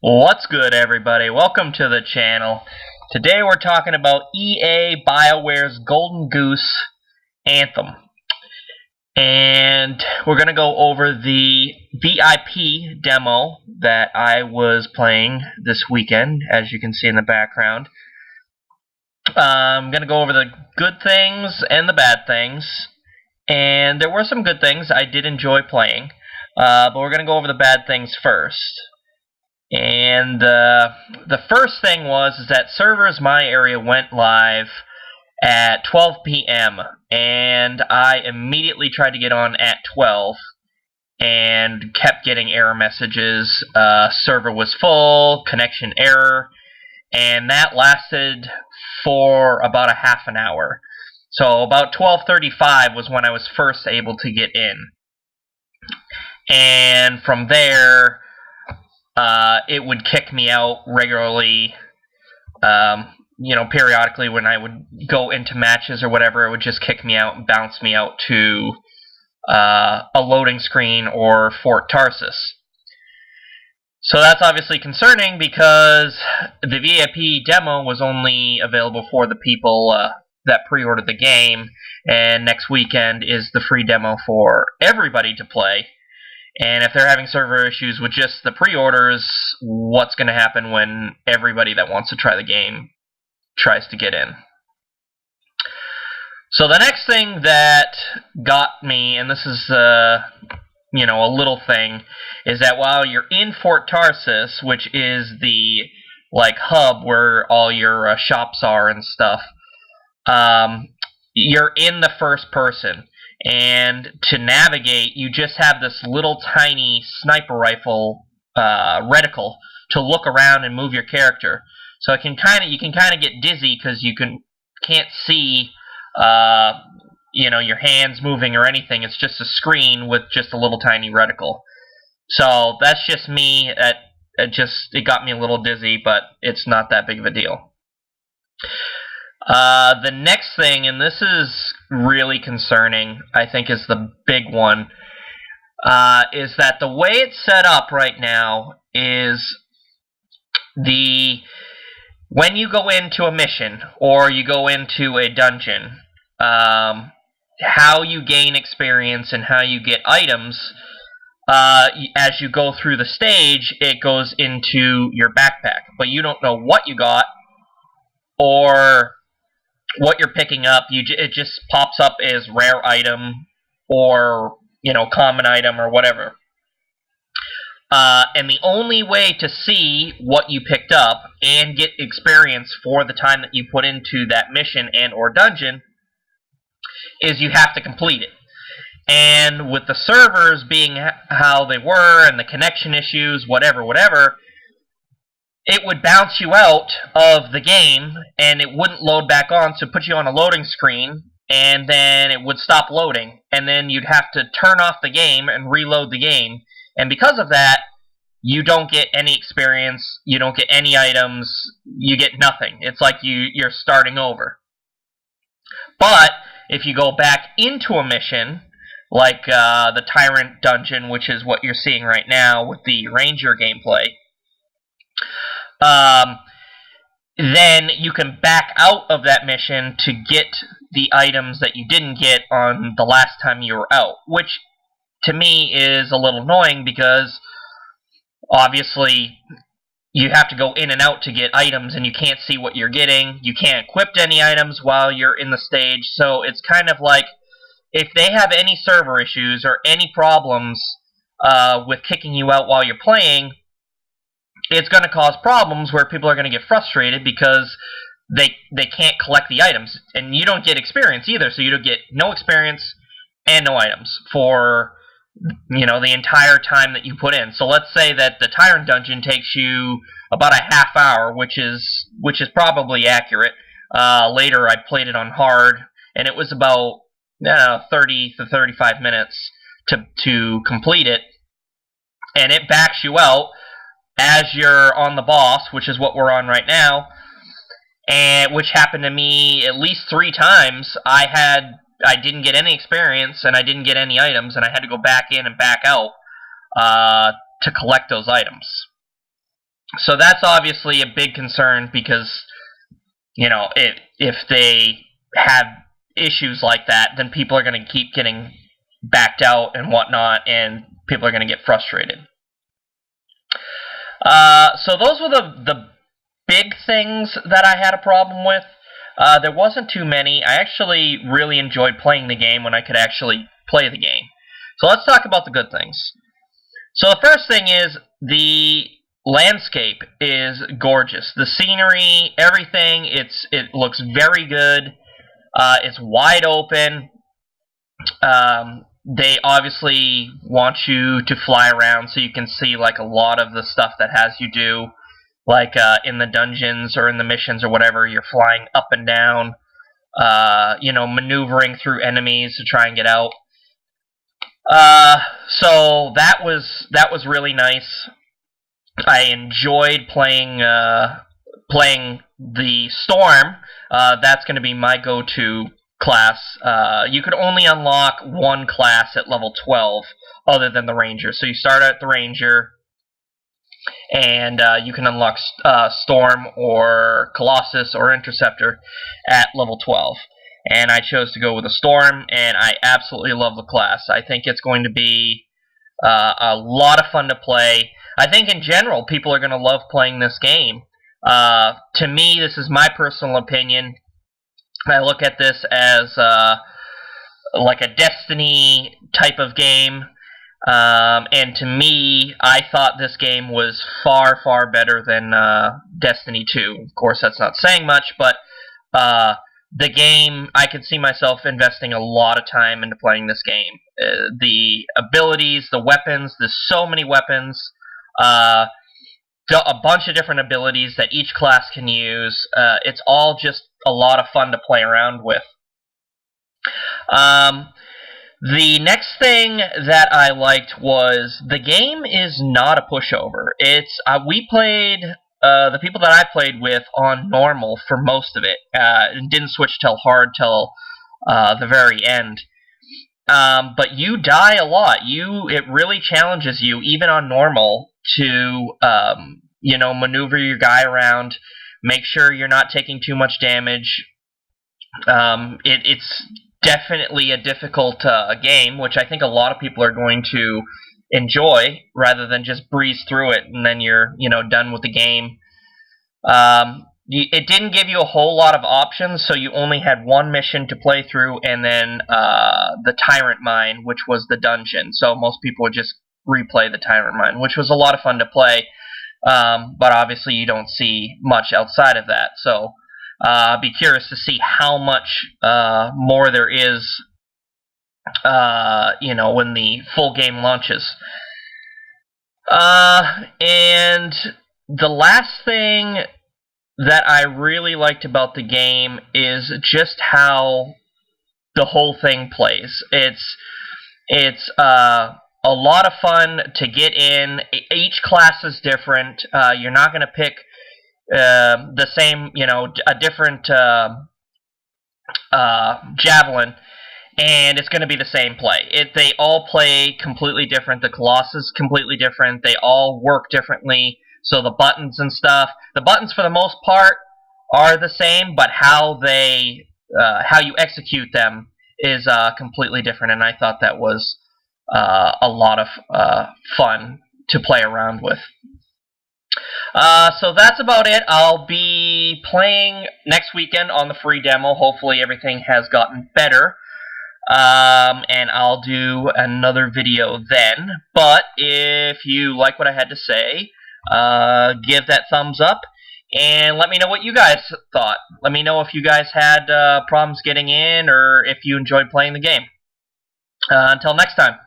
What's good, everybody? Welcome to the channel. Today we're talking about EA BioWare's Golden Goose Anthem. And we're going to go over the VIP demo that I was playing this weekend, as you can see in the background. I'm going to go over the good things and the bad things. And there were some good things I did enjoy playing, but we're going to go over the bad things first. And the first thing was that servers my area went live at 12 p.m. and I immediately tried to get on at 12 and kept getting error messages. Server was full, connection error, and that lasted for about a half an hour. So about 12:35 was when I was first able to get in. And from there, it would kick me out regularly, periodically when I would go into matches or whatever. It would just kick me out and bounce me out to a loading screen or Fort Tarsus. So that's obviously concerning because the VIP demo was only available for the people that pre-ordered the game, and next weekend is the free demo for everybody to play. And if they're having server issues with just the pre-orders, what's going to happen when everybody that wants to try the game tries to get in? So the next thing that got me, and this is a little thing, is that while you're in Fort Tarsus, which is the hub where all your shops are and stuff, you're in the first person. And to navigate, you just have this little tiny sniper rifle reticle to look around and move your character. So you can kind of get dizzy because you can't see your hands moving or anything. It's just a screen with just a little tiny reticle. So that's just me. It got me a little dizzy, but it's not that big of a deal. The next thing, and this is really concerning, I think is the big one, is that the way it's set up right now is when you go into a mission or you go into a dungeon, how you gain experience and how you get items, as you go through the stage, it goes into your backpack, but you don't know what you got or what you're picking up. It just pops up as rare item or common item or whatever. And the only way to see what you picked up and get experience for the time that you put into that mission and or dungeon is you have to complete it. And with the servers being how they were and the connection issues, whatever, it would bounce you out of the game, and it wouldn't load back on, so it put you on a loading screen, and then it would stop loading, and then you'd have to turn off the game and reload the game, and because of that, you don't get any experience, you don't get any items, you get nothing. It's like you're starting over. But if you go back into a mission, like the Tyrant Dungeon, which is what you're seeing right now with the Ranger gameplay, then you can back out of that mission to get the items that you didn't get on the last time you were out, which to me is a little annoying because obviously you have to go in and out to get items and you can't see what you're getting. You can't equip any items while you're in the stage, so it's kind of like if they have any server issues or any problems with kicking you out while you're playing, it's going to cause problems where people are going to get frustrated because they can't collect the items. And you don't get experience either, so you don't get no experience and no items for the entire time that you put in. So let's say that the Tyrant Dungeon takes you about a half hour, which is probably accurate. Later I played it on hard, and it was about 30 to 35 minutes to complete it. And it backs you out as you're on the boss, which is what we're on right now, and which happened to me at least 3 times. I didn't get any experience, and I didn't get any items, and I had to go back in and back out to collect those items. So that's obviously a big concern because, if they have issues like that, then people are going to keep getting backed out and whatnot, and people are going to get frustrated. So those were the big things that I had a problem with. There wasn't too many. I actually really enjoyed playing the game when I could actually play the game. So let's talk about the good things. So the first thing is the landscape is gorgeous. The scenery, everything, it looks very good. It's wide open. They obviously want you to fly around so you can see like a lot of the stuff that has you do, like in the dungeons or in the missions or whatever. You're flying up and down, maneuvering through enemies to try and get out. So that was really nice. I enjoyed playing the Storm. That's going to be my go-to class. You could only unlock one class at level 12 other than the Ranger. So you start at the Ranger, and you can unlock Storm or Colossus or Interceptor at level 12. And I chose to go with a Storm, and I absolutely love the class. I think it's going to be a lot of fun to play. I think in general, people are going to love playing this game. To me, this is my personal opinion. I look at this as like a Destiny type of game. And to me, I thought this game was far, far better than Destiny 2. Of course, that's not saying much, but the game, I could see myself investing a lot of time into playing this game. The abilities, the weapons, there's so many weapons. A bunch of different abilities that each class can use. It's all just a lot of fun to play around with. The next thing that I liked was the game is not a pushover. We played the people that I played with on normal for most of it, and didn't switch till hard till the very end. But you die a lot. It really challenges you, even on normal, to maneuver your guy around, make sure you're not taking too much damage. It's definitely a difficult game, which I think a lot of people are going to enjoy, rather than just breeze through it and then you're done with the game. It didn't give you a whole lot of options, so you only had one mission to play through, and then the Tyrant Mine, which was the dungeon. So most people would just replay the Tyrant Mine, which was a lot of fun to play, but obviously you don't see much outside of that. So I'd be curious to see how much more there is, when the full game launches. And the last thing that I really liked about the game is just how the whole thing plays. It's a lot of fun to get in. Each class is different. You're not going to pick the same, a different javelin, and it's going to be the same play. They all play completely different. The Colossus completely different. They all work differently. So the buttons and stuff, the buttons for the most part are the same, but how you execute them is completely different. And I thought that was a lot of fun to play around with. So that's about it. I'll be playing next weekend on the free demo. Hopefully everything has gotten better. And I'll do another video then. But if you like what I had to say, give that thumbs up and let me know what you guys thought. Let me know if you guys had problems getting in or if you enjoyed playing the game. Until next time.